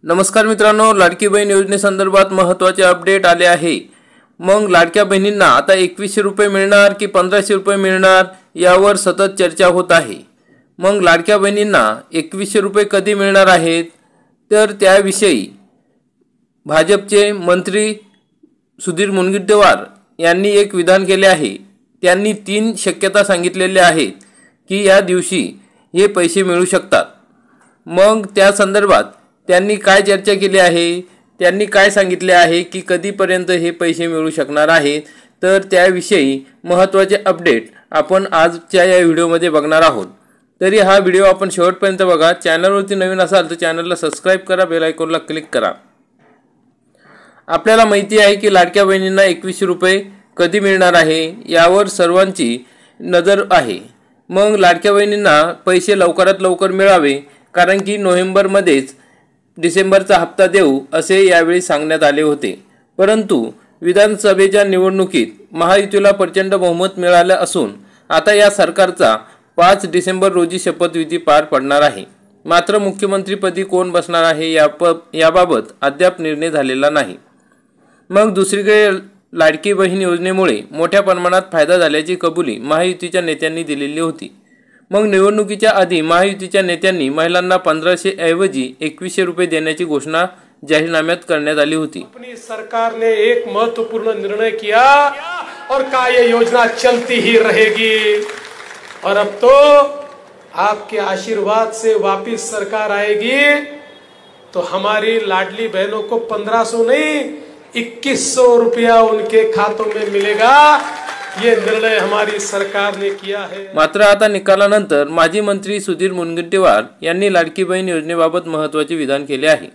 नमस्कार मित्रांनो, लाडकी बहीण योजनेसंदर्भात महत्त्वाचे अपडेट आले आहे। मग लाडक्या बहिणींना आता 2100 रुपये मिळणार की 1500 रुपये मिळणार यावर सतत चर्चा होत आहे। मग लाडक्या बहिणींना 2100 रुपये कधी मिळणार आहेत, तर त्याविषयी भाजपचे मंत्री सुधीर मुनगंटीवार यांनी एक विधान केले आहे। त्यांनी 3 शक्यता सांगितलेल्या आहेत की या दिवशी हे पैसे मिळू शकतात। मग त्या संदर्भात त्यांनी काय चर्चा केली आहे, त्यांनी काय सांगितले आहे की कधीपर्यंत हे पैसे मिळू शकणार आहेत, तर त्याविषयी महत्त्वाचे अपडेट आपण आजच्या या व्हिडिओमध्ये बघणार आहोत। तरी हा व्हिडिओ आपण शेवटपर्यंत बघा। चॅनलवरती नवीन असाल तर चॅनलला सबस्क्राइब करा, बेल आयकॉनला क्लिक करा। आपल्याला माहिती आहे की लाडक्या बहिणींना 2100 रुपये कधी मिळणार आहे यावर सर्वांची नजर आहे। मग लाडक्या बहिणींना पैसे लवकरात लवकर मिळावे, कारण की नोव्हेंबरमध्येच डिसेंबरचा हप्ता देऊ असे यावेळी सांगण्यात आले होते। परंतु विधानसभेच्या निवडणुकीत महायुतीला प्रचंड बहुमत मिळाले असून आता या सरकारचा 5 डिसेंबर रोजी शपथविधी पार पडणार आहे। मात्र मुख्यमंत्रीपदी कोण बसणार आहे याबाबत अद्याप निर्णय झालेला नाही। मग दुसरीकडे लाडकी बहीण योजनेमुळे मोठ्या प्रमाणात फायदा झाल्याची कबुली महायुतीच्या नेत्यांनी दिलेली होती। मग निवडणुकीच्या आधी महायुतीच्या नेत्यांनी महिलांना 1500 ऐवजी 2100 रुपये देण्याची घोषणा जाहीरनाम्यात करण्यात आली होती। अपनी सरकार ने एक महत्वपूर्ण निर्णय किया और का ये योजना चलती ही रहेगी। और अब तो आपके आशीर्वाद से वापस सरकार आएगी तो हमारी लाडली बहनों को 1500 नहीं 2100 रुपया उनके खातों में मिलेगा। ये निर्णय हमारी सरकार ने किया है। मात्र आता निकालानंतर माजी मंत्री सुधीर मुनगंटीवार यांनी लाडकी बहीण योजनेबाबत महत्त्वाचे विधान केले आहे।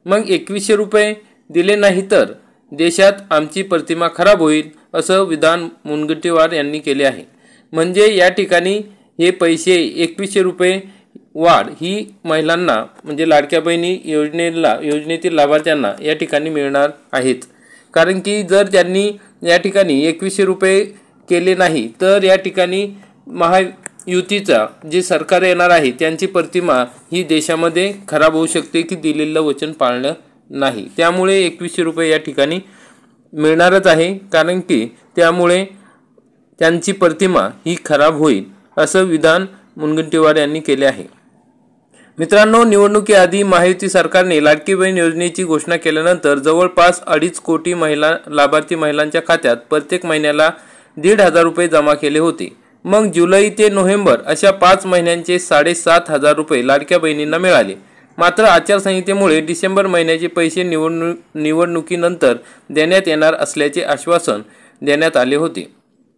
मग 2100 रुपये दिले नाही तर देशात आमची प्रतिमा खराब होईल असं विधान मुनगंटीवार यांनी केले आहे। म्हणजे या ठिकाणी हे पैसे 2100 रुपये वाढ ही महिलांना म्हणजे लाडक्या बहिणी योजनेतील लाभार्थ्यांना या ठिकाणी मिळणार आहेत। कारण की जर त्यांनी या ठिकाणी 2100 रुपये केले नाही तर या ठिकाणी महायुतीचा जे सरकार येणार आहे त्यांची प्रतिमा ही देशामध्ये खराब होऊ शकते की दिलेलं वचन पाळलं नाही। त्यामुळे 2100 रुपये या ठिकाणी मिळणारच आहे, कारण की त्यामुळे त्यांची प्रतिमा ही खराब होईल असं विधान मुनगंटीवार यांनी केले आहे। मित्रांनो, निवडणुकीआधी महायुती सरकारने लाडकी बहीण योजनेची घोषणा केल्यानंतर जवळपास 2.5 कोटी लाभार्थी महिलांच्या खात्यात प्रत्येक महिन्याला 1,500 रुपये जमा केले होते। मग जुलै ते नोव्हेंबर अशा 5 महिन्यांचे 7,500 रुपये लाडक्या बहिणींना मिळाले। मात्र आचारसंहितेमुळे डिसेंबर महिन्याचे पैसे निवडणुकीनंतर देण्यात येणार असल्याचे आश्वासन देण्यात आले होते।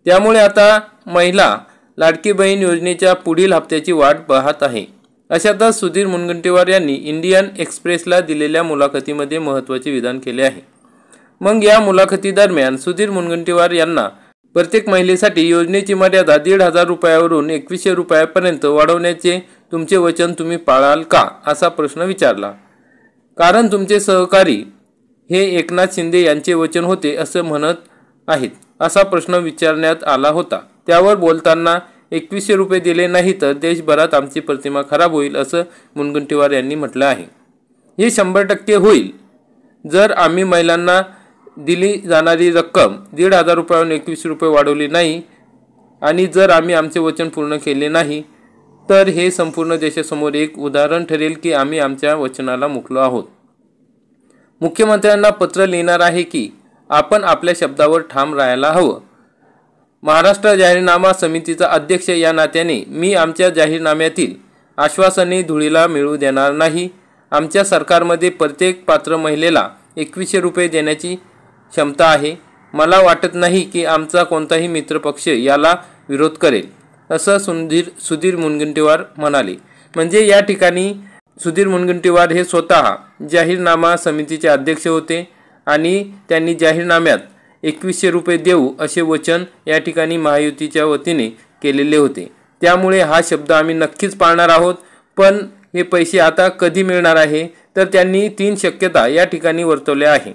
त्यामुळे आता महिला लाडकी बहीण योजनेच्या पुढील हप्त्याची वाट पाहत आहे। अशातच सुधीर मुनगंटीवार यांनी इंडियन एक्सप्रेसला दिलेल्या मुलाखतीमध्ये महत्त्वाचे विधान केले आहे। मग या मुलाखतीदरम्यान सुधीर मुनगंटीवार यांना प्रत्येक महिलेसाठी योजनेची मर्यादा 1,500 रुपयावरून 2100 रुपयापर्यंत वाढवण्याचे तुमचे वचन तुम्ही पाळाल का असा प्रश्न विचारला। कारण तुमचे सहकारी हे एकनाथ शिंदे यांचे वचन होते असं म्हणत आहेत असा प्रश्न विचारण्यात आला होता। त्यावर बोलताना 2100 रुपये दिले नाही तर देशभरात आमची प्रतिमा खराब होईल असं मुनगंटीवार यांनी म्हटलं आहे। हे 100% होईल जर आम्ही महिलांना दिली जाणारी रक्कम 1,500 रुपयावरून 2100 रुपये वाढवली नाही आणि जर आम्ही आमचे वचन पूर्ण केले नाही तर हे संपूर्ण देशासमोर एक उदाहरण ठरेल की आम्ही आमच्या वचनाला मुकलो आहोत। मुख्यमंत्र्यांना पत्र लिहिणार आहे की आपण आपल्या शब्दावर ठाम राहायला हवं। महाराष्ट्र जाहीरनामा समितीचा अध्यक्ष या नात्याने मी आमच्या जाहीरनाम्यातील आश्वासने धुळीला मिळू देणार नाही। आमच्या सरकारमध्ये प्रत्येक पात्र महिलेला 2100 रुपये देण्याची क्षमता आहे। मला वाटत नाही की आमचा कोणताही मित्रपक्ष याला विरोध करेल असं सुधीर मुनगंटीवार म्हणाले। म्हणजे या ठिकाणी सुधीर मुनगंटीवार हे स्वतः जाहीरनामा समितीचे अध्यक्ष होते आणि त्यांनी जाहीरनाम्यात 2100 रुपये देऊ असे वचन या ठिकाणी महायुतीच्या वतीने केलेले होते। त्यामुळे हा शब्द आम्ही नक्कीच पाळणार आहोत। पण हे पैसे आता कधी मिळणार आहे, तर त्यांनी 3 शक्यता या ठिकाणी वर्तवल्या आहे।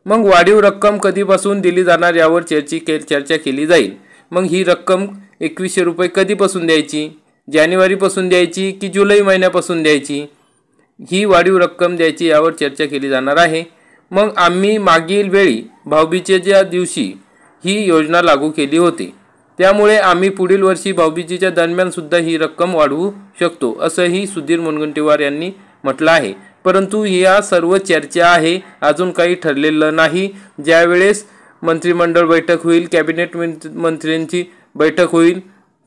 मग वाढीव रक्कम कधीपासून दिली जाणार यावर चर्चा केली जाईल। मग ही रक्कम 2100 रुपये कधीपासून द्यायची, जानेवारीपासून द्यायची की जुलै महिन्यापासून द्यायची ही वाढीव रक्कम द्यायची यावर चर्चा केली जाणार आहे। मग आम्ही मागील वेळी भाऊबीजेच्या दिवशी ही योजना लागू केली होती, त्यामुळे आम्ही पुढील वर्षी भाऊबीजेच्या दरम्यान सुद्धा ही रक्कम वाढवू शकतो असंही सुधीर मुनगंटीवार यांनी म्हटलं आहे। परंतु या सर्व चर्चा आहे, अजून काही ठरलेलं नाही। ज्यावेळेस मंत्रिमंडळ बैठक होईल, कॅबिनेट मंत्र्यांची बैठक होईल,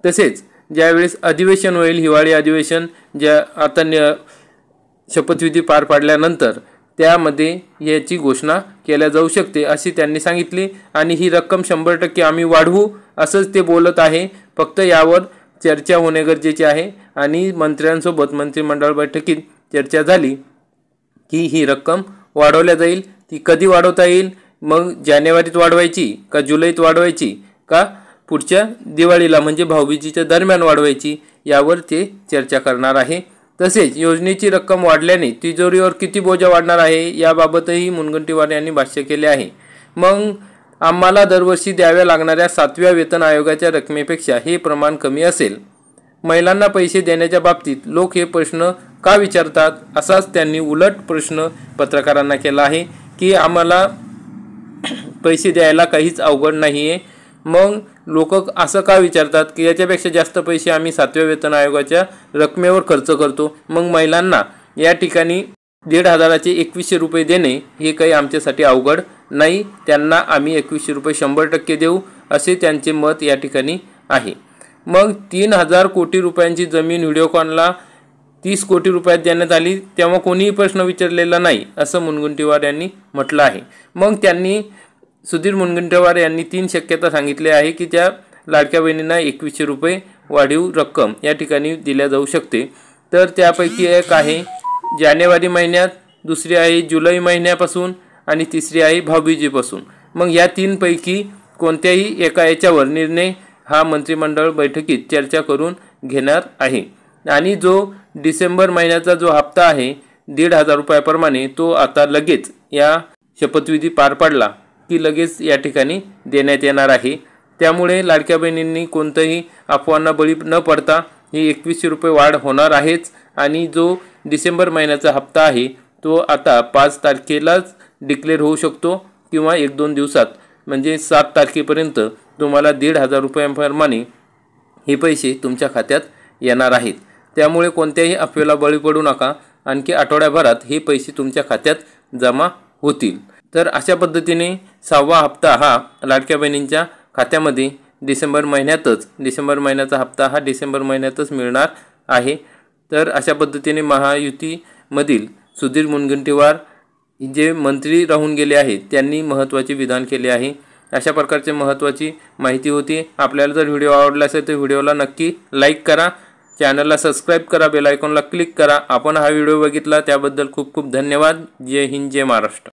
तसेच ज्यावेळेस अधिवेशन होईल, हिवाळी अधिवेशन ज्या आता शपथविधी पार पाडल्यानंतर त्यामध्ये याची घोषणा केल्या जाऊ शकते अशी त्यांनी सांगितली। आणि ही रक्कम 100% आम्ही वाढवू असंच ते बोलत आहे। फक्त यावर चर्चा होणे गरजेचे आहे आणि मंत्र्यांसोबत मंत्रिमंडळ बैठकीत चर्चा झाली की ही रक्कम वाढवल्या जाईल। ती कधी वाढवता येईल, मग जानेवारीत वाढवायची का जुलैत वाढवायची का पुढच्या दिवाळीला म्हणजे भाऊबीजेच्या दरम्यान वाढवायची, यावर ते चर्चा करणार आहे। तसेच योजनेची रक्कम वाढल्याने तिजोरीवर किती बोजा वाढणार आहे याबाबतही मुनगंटीवार यांनी भाष्य केले आहे। मग आम्हाला दरवर्षी द्याव्या लागणाऱ्या 7व्या वेतन आयोगाच्या रकमेपेक्षा हे प्रमाण कमी असेल। महिलांना पैसे देण्याच्या बाबतीत लोक हे प्रश्न का विचारतात, असाच त्यांनी उलट प्रश्न पत्रकारांना केला आहे की आम्हाला पैसे द्यायला काहीच अवघड नाही आहे, मग लोक असं का विचारतात की याच्यापेक्षा जास्त पैसे आम्ही 7व्या वेतन आयोगाच्या रकमेवर खर्च करतो, मग महिलांना या ठिकाणी 1,500चे 2100 रुपये देणे हे काही आमच्यासाठी अवघड नाही, त्यांना आम्ही 2100 रुपये 100% देऊ असे त्यांचे मत या ठिकाणी आहे। मग 3,000 कोटी रुपयांची जमीन व्हिडिओकॉनला 30 कोटी रुपयात देण्यात आली, तेव्हा कोणीही प्रश्न विचारलेला नाही असं मुनगंटीवार यांनी म्हटलं आहे। मग त्यांनी सुधीर मुनगंटीवार यांनी 3 शक्यता सांगितले आहे की त्या लाडक्या बहिणींना 2100 रुपये वाढीव रक्कम या ठिकाणी दिल्या जाऊ शकते। तर त्यापैकी एक आहे जानेवारी महिन्यात, दुसरी आहे जुलै महिन्यापासून आणि तिसरी आहे भाऊबीजेपासून। मग या 3 पैकी कोणत्याही एका याच्यावर निर्णय हा मंत्रिमंडळ बैठकीत चर्चा करून घेणार आहे। आणि जो डिसेंबर महिन्याचा जो हप्ता आहे 1,500 रुपयाप्रमाणे तो आता लगेच या शपथविधी पार पडला की लगेच या ठिकाणी देण्यात येणार आहे। त्यामुळे लाडक्या बहिणींनी कोणत्याही अफवांना बळी न पडता ही 2100 रुपये वाढ होणार आहेच। आणि जो डिसेंबर महिन्याचा हप्ता आहे तो आता 5 तारखेलाच डिक्लेअर होऊ शकतो किंवा 1-2 दिवसात म्हणजे 7 तारखेपर्यंत तुम्हाला 1,500 रुपयांप्रमाणे हे पैसे तुमच्या खात्यात येणार आहेत। त्यामुळे कोणत्याही अफवेला बळी पडू नका, आणखी आठवड्याभरात हे पैसे तुमच्या खात्यात जमा होतील। तर अशा पद्धतीने 6वा हप्ता हा लाडक्या बहिणींच्या खात्यामध्ये डिसेंबर महिन्याचा हप्ता हा डिसेंबर महिन्यातच मिळणार आहे। तर अशा पद्धतीने महायुतीमधील सुधीर मुनगंटीवार जे मंत्री राहून गेले आहेत त्यांनी महत्त्वाचे विधान केले आहे। अशा प्रकारची महत्त्वाची माहिती होती। आपल्याला जर व्हिडिओ आवडला असेल तर व्हिडिओला नक्की लाईक करा, चॅनलला सबस्क्राईब करा, बेल आयकॉनला क्लिक करा। आपण हा व्हिडिओ बघितला त्याबद्दल खूप खूप धन्यवाद। जय हिंद, जय महाराष्ट्र।